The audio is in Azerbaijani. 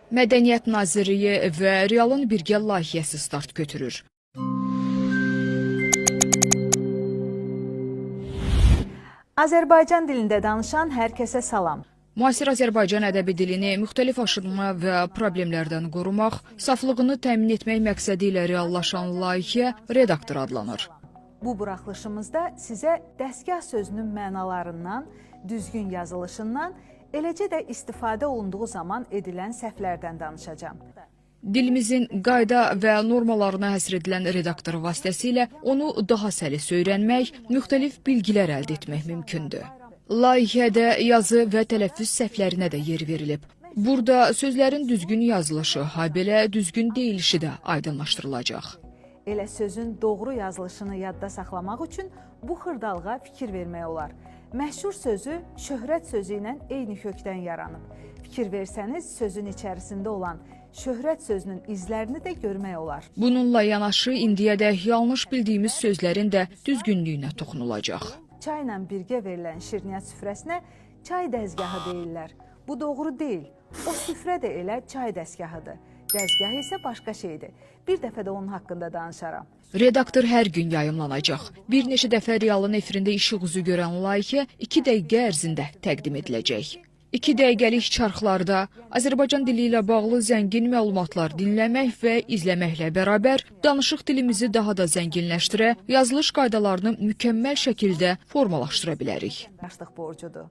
Mədəniyyət Nazirliyi və Realın birgə layihəsi start götürür. Azərbaycan dilində danışan hər kəsə salam. Müasir Azərbaycan ədəbi dilini müxtəlif aşırma və problemlərdən qorumaq, saflığını təmin etmək məqsədi ilə reallaşan layihə redaktor adlanır. Bu buraxılışımızda sizə dəstgah sözünün mənalarından, düzgün yazılışından, eləcə də istifadə olunduğu zaman edilən səhvlərdən danışacağam. Dilimizin qayda və normalarına həsr edilən redaktor vasitəsilə onu daha səlis öyrənmək, müxtəlif bilgilər əldə etmək mümkündür. Layihədə yazı və tələffüz səhvlərinə də yer verilib. Burada sözlərin düzgün yazılışı, habelə düzgün deyilişi də aydınlaşdırılacaq. Elə sözün doğru yazılışını yadda saxlamaq üçün bu xırdalğa fikir vermək olar. Məşhur sözü şöhrət sözü ilə eyni kökdən yaranıb. Fikir versəniz, sözün içərisində olan şöhrət sözünün izlərini də görmək olar. Bununla yanaşı, indiyədək yanlış bildiyimiz sözlərin də düzgünlüyünə toxunulacaq. Çayla birgə verilən şirniyyat süfrəsinə çay dəzgahı deyirlər. Bu doğru deyil. O süfrə də elə çay dəzgahıdır. Dəzgah isə başqa şeydir. Bir dəfə də onun haqqında danışaram. Redaktor hər gün yayımlanacaq. Bir neçə dəfə Realın efirində işıq üzü görən layihə 2 dəqiqə ərzində təqdim ediləcək. 2 dəqiqəlik çarxlarda Azərbaycan dili ilə bağlı zəngin məlumatlar dinləmək və izləməklə bərabər danışıq dilimizi daha da zənginləşdirə, yazılış qaydalarını mükəmməl şəkildə formalaşdıra bilərik. Yaşlıq borcudur.